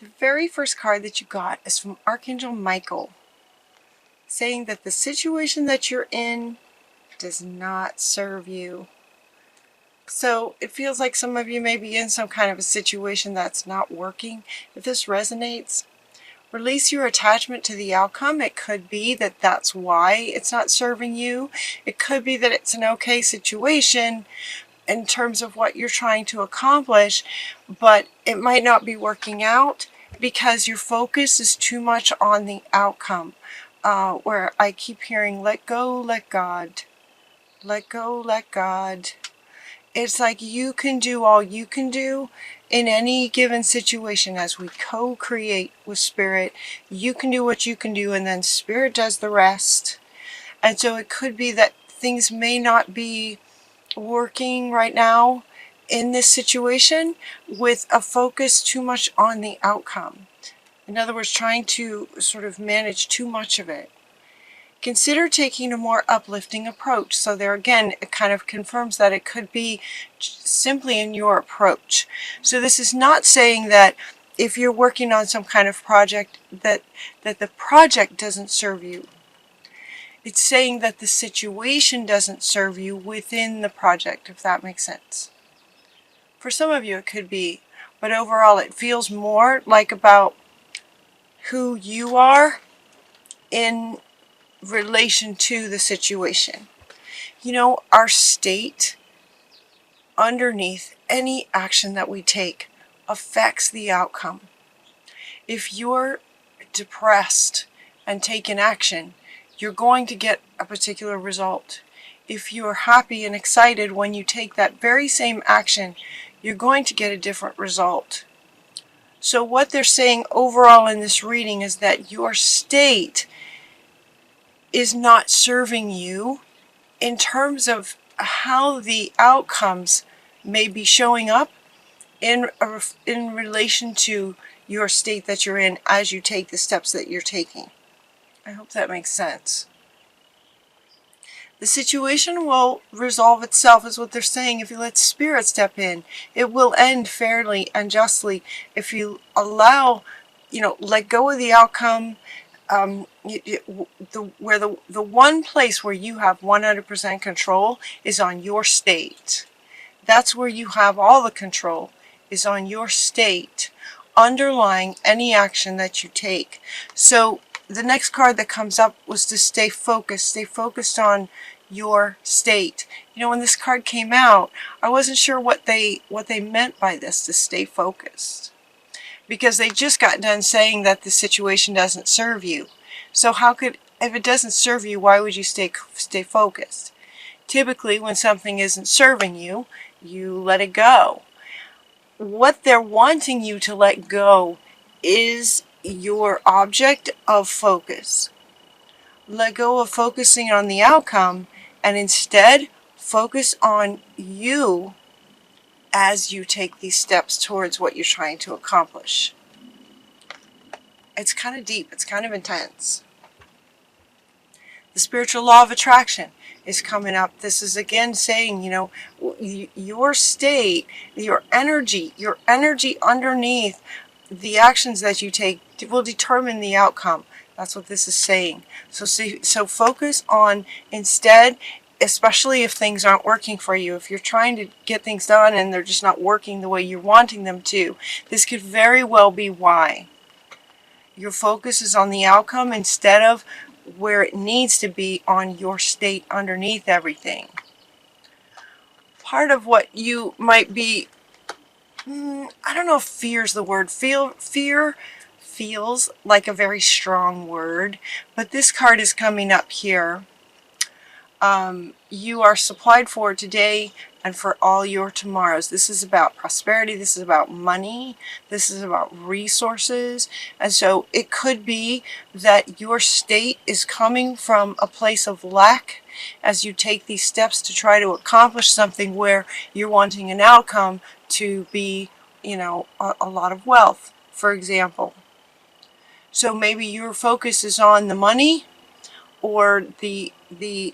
The very first card that you got is from Archangel Michael, saying that the situation that you're in does not serve you. So it feels like some of you may be in some kind of a situation that's not working. If this resonates, release your attachment to the outcome. It could be that that's why it's not serving you. It could be that it's an okay situation in terms of what you're trying to accomplish, but it might not be working out because your focus is too much on the outcome. Where I keep hearing, let go, let God. Let go, let God. It's like you can do all you can do in any given situation as we co-create with Spirit. You can do what you can do, and then Spirit does the rest. And so it could be that things may not be working right now in this situation with a focus too much on the outcome. In other words, trying to sort of manage too much of it. Consider taking a more uplifting approach. So there again, it kind of confirms that it could be simply in your approach. So this is not saying that if you're working on some kind of project that the project doesn't serve you. It's saying that the situation doesn't serve you within the project, if that makes sense. For some of you it could be, but overall it feels more like about who you are in relation to the situation. You know, our state underneath any action that we take affects the outcome. If you're depressed and take an action, you're going to get a particular result. If you're happy and excited when you take that very same action, you're going to get a different result. So what they're saying overall in this reading is that your state is not serving you in terms of how the outcomes may be showing up in relation to your state that you're in as you take the steps that you're taking. I hope that makes sense. The situation will resolve itself, is what they're saying, if you let Spirit step in. It will end fairly and justly if you allow, let go of the outcome. The one place where you have 100% control is on your state. That's where you have all the control, is on your state underlying any action that you take. So the next card that comes up was to stay focused on your state. When this card came out, I wasn't sure what they meant by this, to stay focused, because they just got done saying that the situation doesn't serve you. So if it doesn't serve you, why would you stay focused? Typically, when something isn't serving you, you let it go. What they're wanting you to let go is your object of focus. Let go of focusing on the outcome and instead focus on you as you take these steps towards what you're trying to accomplish. It's kind of deep. It's kind of intense. The spiritual law of attraction is coming up. This is again saying, your state, your energy underneath the actions that you take will determine the outcome. That's what this is saying. So focus on, instead, especially if things aren't working for you, if you're trying to get things done and they're just not working the way you're wanting them to, this could very well be why. Your focus is on the outcome instead of where it needs to be, on your state underneath everything. Part of what you might be, I don't know if fear is the word. Fear feels like a very strong word, but this card is coming up here. You are supplied for today and for all your tomorrows. This is about prosperity. This is about money. This is about resources. And so it could be that your state is coming from a place of lack as you take these steps to try to accomplish something where you're wanting an outcome to be, a lot of wealth, for example. So maybe your focus is on the money or the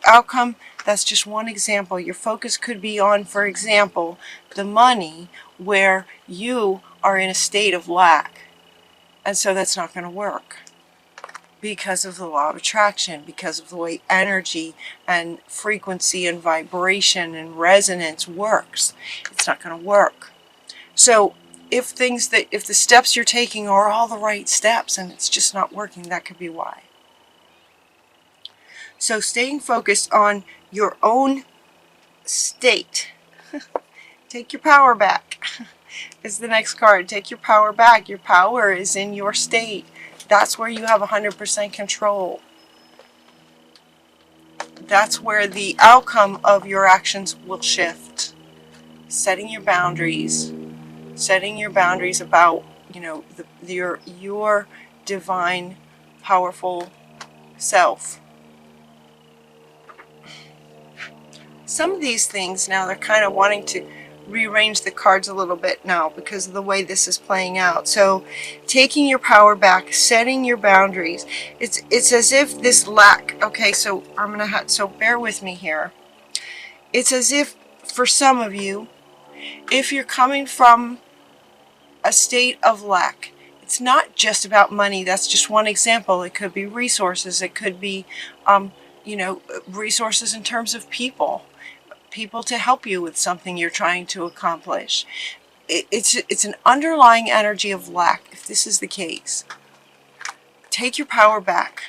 outcome. That's just one example. Your focus could be on, for example, the money, where you are in a state of lack. And so that's not going to work because of the law of attraction, because of the way energy and frequency and vibration and resonance works. It's not going to work. So if the steps you're taking are all the right steps and it's just not working, that could be why. So staying focused on your own state. Take your power back is the next card. Take your power back. Your power is in your state. That's where you have 100% control. That's where the outcome of your actions will shift. Setting your boundaries. Setting your boundaries about, your divine, powerful self. Some of these things now, they're kind of wanting to rearrange the cards a little bit now because of the way this is playing out. So taking your power back, setting your boundaries. It's as if this lack, okay, so I'm going to have, so bear with me here. It's as if for some of you, if you're coming from a state of lack, it's not just about money. That's just one example. It could be resources. It could be, resources in terms of people to help you with something you're trying to accomplish. It's an underlying energy of lack. If this is the case, take your power back.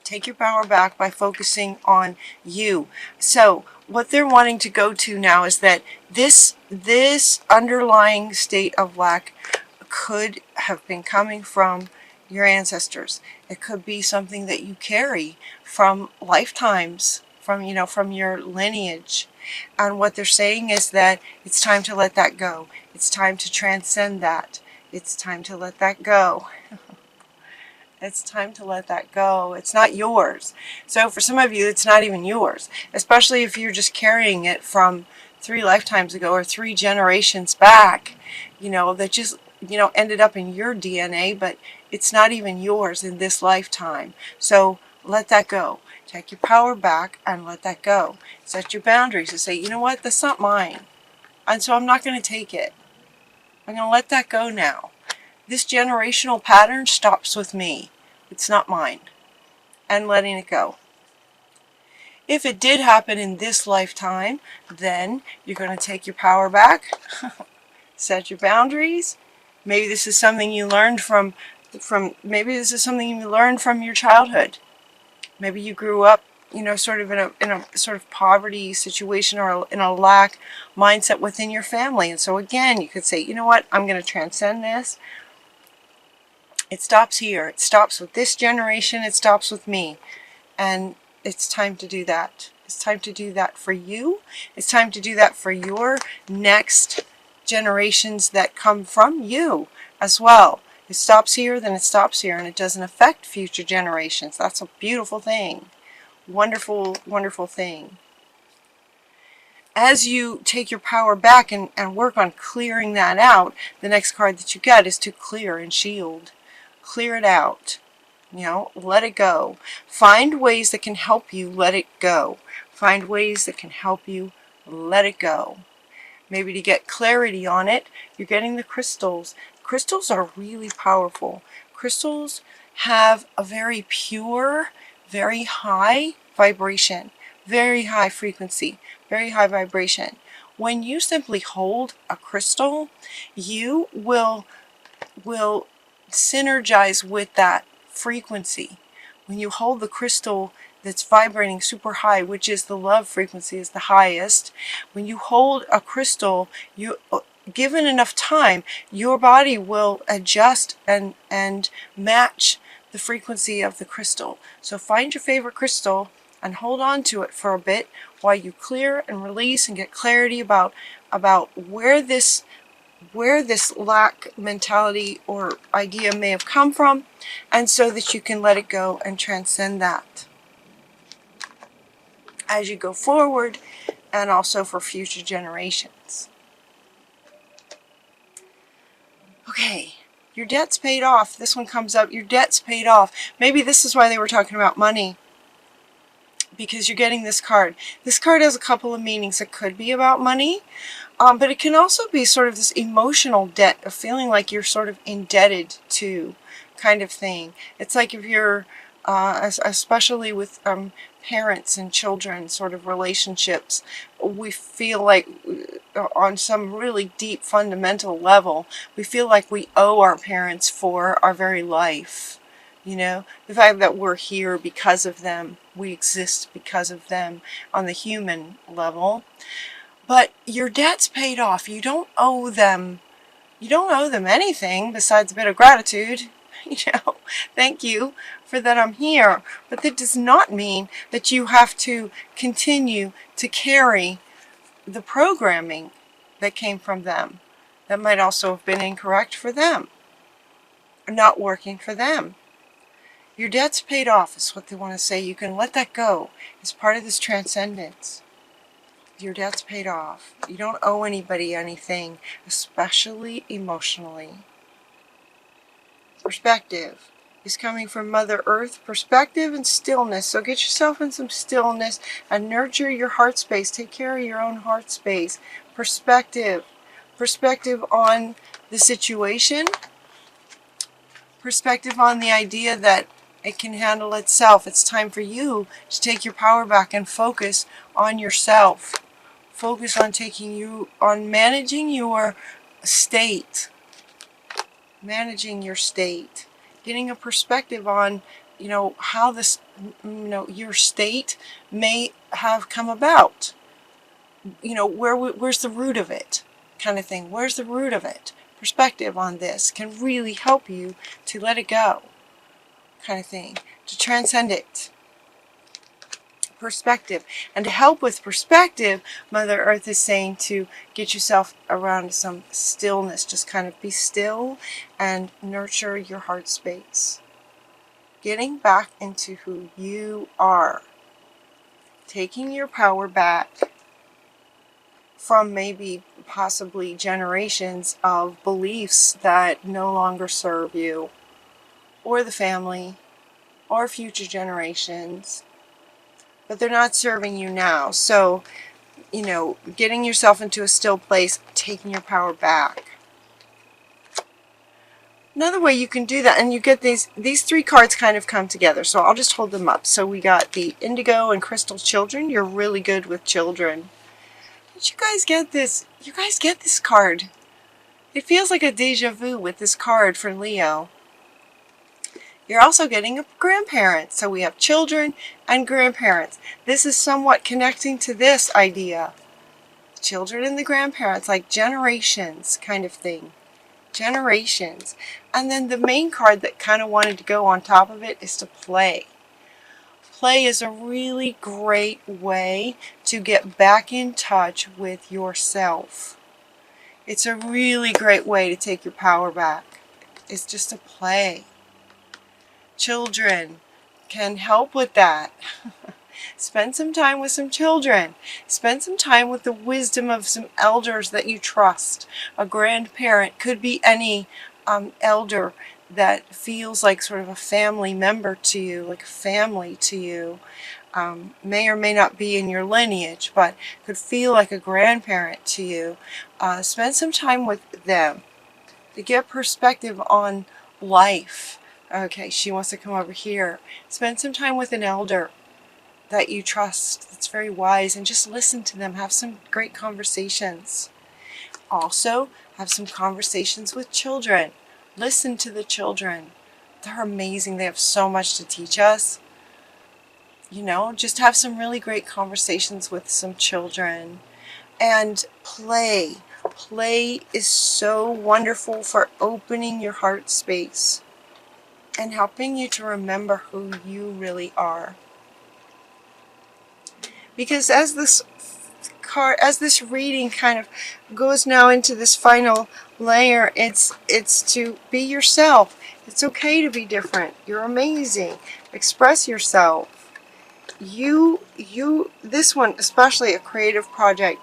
Take your power back by focusing on you. So what they're wanting to go to now is that this underlying state of lack could have been coming from your ancestors. It could be something that you carry from lifetimes, from your lineage. And what they're saying is that it's time to let that go. It's time to transcend that. It's time to let that go. It's time to let that go. It's not yours. So for some of you, it's not even yours, especially if you're just carrying it from 3 lifetimes ago or 3 generations back, that just, ended up in your DNA, but it's not even yours in this lifetime. So let that go. Take your power back and let that go. Set your boundaries and say, you know what, that's not mine. And so I'm not going to take it. I'm going to let that go now. This generational pattern stops with me. It's not mine. And letting it go. If it did happen in this lifetime, then you're going to take your power back, set your boundaries. Maybe this is something you learned from your childhood. Maybe you grew up, sort of in a sort of poverty situation or in a lack mindset within your family. And so again, you could say, you know what, I'm going to transcend this. It stops here. It stops with this generation. It stops with me. And it's time to do that. It's time to do that for you. It's time to do that for your next generations that come from you as well. It stops here, then it stops here, and it doesn't affect future generations. That's a beautiful thing. Wonderful, wonderful thing. As you take your power back and work on clearing that out, the next card that you get is to clear and shield. Clear it out. Let it go. Find ways that can help you let it go. Find ways that can help you let it go. Maybe to get clarity on it, you're getting the crystals. Crystals are really powerful. Crystals have a very pure, very high vibration, very high frequency, very high vibration. When you simply hold a crystal, you will synergize with that frequency. When you hold the crystal that's vibrating super high, which is the love frequency is the highest, when you hold a crystal, given enough time, your body will adjust and match the frequency of the crystal. So find your favorite crystal and hold on to it for a bit while you clear and release and get clarity about where this lack mentality or idea may have come from, and so that you can let it go and transcend that as you go forward and also for future generations. Okay, your debt's paid off. This one comes up, your debt's paid off. Maybe this is why they were talking about money, because you're getting this card. This card has a couple of meanings. It could be about money, but it can also be sort of this emotional debt of feeling like you're sort of indebted to kind of thing. It's like if you're, especially with parents and children sort of relationships, we feel like on some really deep fundamental level, we feel like we owe our parents for our very life. You know, the fact that we're here because of them, we exist because of them on the human level. But your debt's paid off. You don't owe them anything besides a bit of gratitude. You know, thank you for that I'm here. But that does not mean that you have to continue to carry the programming that came from them. That might also have been incorrect for them, or not working for them. Your debt's paid off is what they want to say. You can let that go. It's part of this transcendence. Your debt's paid off. You don't owe anybody anything, especially emotionally. Perspective is coming from Mother Earth. Perspective and stillness. So get yourself in some stillness and nurture your heart space. Take care of your own heart space. Perspective. Perspective on the situation. Perspective on the idea that it can handle itself. It's time for you to take your power back and focus on yourself. Focus on managing your state. Managing your state. Getting a perspective on, how this, your state may have come about. Where's the root of it? Kind of thing. Where's the root of it? Perspective on this can really help you to let it go. Kind of thing. To transcend it. Perspective. And to help with perspective, Mother Earth is saying to get yourself around some stillness. Just kind of be still and nurture your heart space. Getting back into who you are. Taking your power back from maybe possibly generations of beliefs that no longer serve you or the family or future generations. But they're not serving you now. So, getting yourself into a still place, taking your power back. Another way you can do that, and you get these three cards kind of come together. So I'll just hold them up. So we got the Indigo and Crystal Children. You're really good with children. Did you guys get this? You guys get this card. It feels like a deja vu with this card for Leo. You're also getting a grandparent. So we have children and grandparents. This is somewhat connecting to this idea. Children and the grandparents, like generations kind of thing. Generations. And then the main card that kind of wanted to go on top of it is to play. Play is a really great way to get back in touch with yourself. It's a really great way to take your power back. It's just to play. Children can help with that. Spend some time with some children. Spend some time with the wisdom of some elders that you trust. A grandparent could be any elder that feels like sort of a family member to you, like a family to you. May or may not be in your lineage, but could feel like a grandparent to you. Spend some time with them to get perspective on life. Okay, she wants to come over here. Spend some time with an elder that you trust, that's very wise, and just listen to them. Have some great conversations. Also, have some conversations with children. Listen to the children. They're amazing. They have so much to teach us. Just have some really great conversations with some children. And play. Play is so wonderful for opening your heart space and helping you to remember who you really are. Because as this reading kind of goes now into this final layer, it's to be yourself. It's okay to be different. You're amazing. Express yourself. This one, especially a creative project,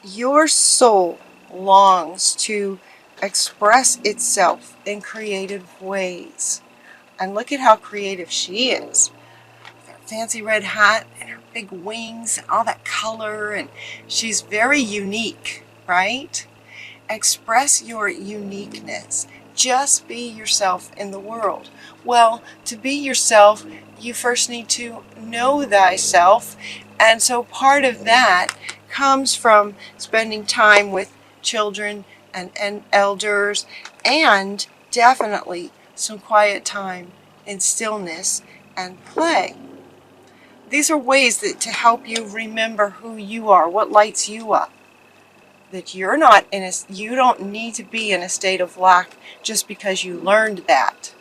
your soul longs to express itself in creative ways. And look at how creative she is. With her fancy red hat and her big wings and all that color, and she's very unique, right? Express your uniqueness. Just be yourself in the world. Well, to be yourself, you first need to know thyself. And so part of that comes from spending time with children and elders, and definitely some quiet time in stillness and play. These are ways to help you remember who you are, what lights you up. That you're not you don't need to be in a state of lack just because you learned that,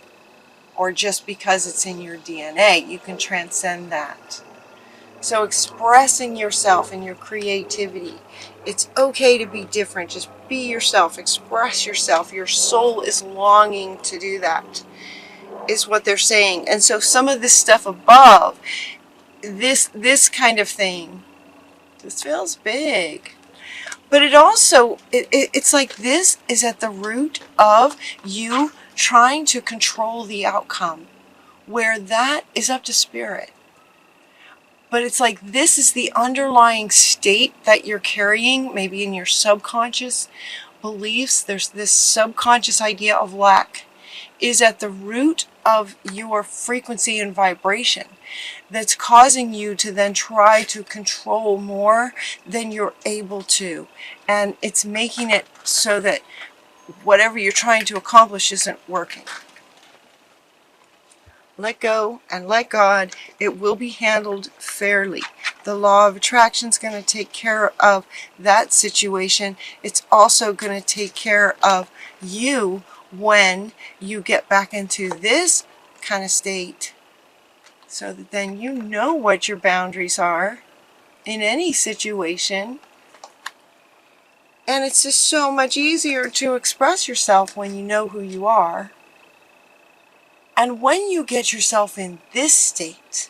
or just because it's in your DNA. You can transcend that. So expressing yourself and your creativity, it's okay to be different. Just be yourself, express yourself. Your soul is longing to do that, is what they're saying. And so some of this stuff above, this kind of thing, this feels big. But it also, it's like this is at the root of you trying to control the outcome, where that is up to spirit. But it's like this is the underlying state that you're carrying, maybe in your subconscious beliefs. There's this subconscious idea of lack is at the root of your frequency and vibration that's causing you to then try to control more than you're able to. And it's making it so that whatever you're trying to accomplish isn't working. Let go and let God. It will be handled fairly. The law of attraction is going to take care of that situation. It's also going to take care of you when you get back into this kind of state, so that then you know what your boundaries are in any situation. And it's just so much easier to express yourself when you know who you are. And when you get yourself in this state,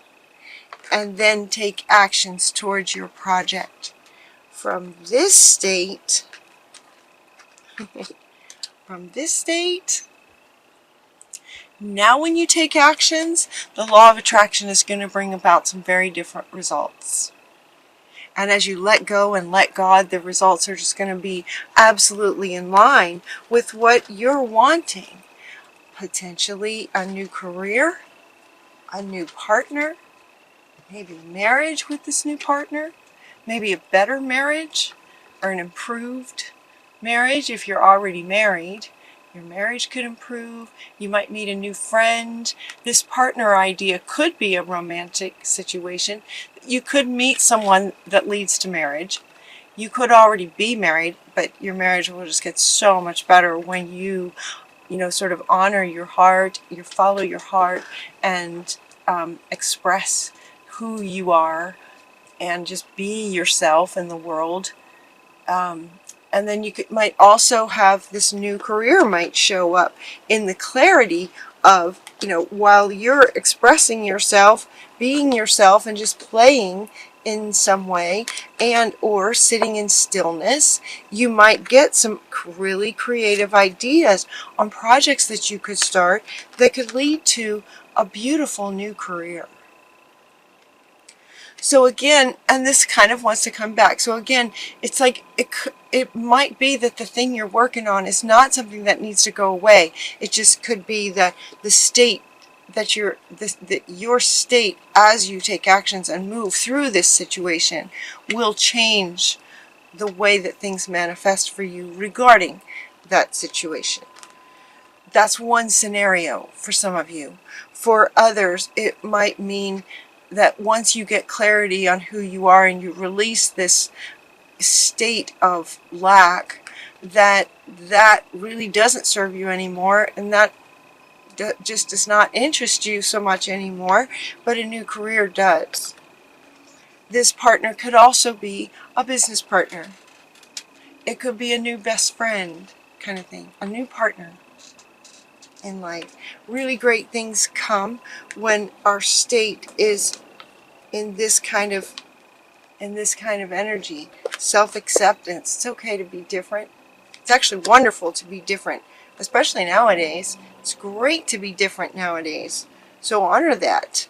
and then take actions towards your project from this state, now when you take actions, the law of attraction is going to bring about some very different results. And as you let go and let God, the results are just going to be absolutely in line with what you're wanting. Potentially a new career, a new partner, maybe marriage with this new partner, maybe a better marriage or an improved marriage. If you're already married, your marriage could improve. You might meet a new friend. This partner idea could be a romantic situation. You could meet someone that leads to marriage. You could already be married, but your marriage will just get so much better when you sort of honor your heart, you follow your heart, and express who you are, and just be yourself in the world. And then you might also have this new career might show up in the clarity of, while you're expressing yourself, being yourself, and just playing in some way, and or sitting in stillness, you might get some really creative ideas on projects that you could start that could lead to a beautiful new career. So again, and this kind of wants to come back. So again, it's like it might be that the thing you're working on is not something that needs to go away. It just could be that the state that your state as you take actions and move through this situation will change the way that things manifest for you regarding that situation. That's one scenario for some of you. For others, it might mean that once you get clarity on who you are and you release this state of lack, that really doesn't serve you anymore, and that just does not interest you so much anymore, but a new career does. This partner could also be a business partner. It could be a new best friend kind of thing, a new partner in life. Really great things come when our state is in this kind of energy. Self-acceptance. It's okay to be different. It's actually wonderful to be different, especially nowadays. It's great to be different nowadays. So honor that.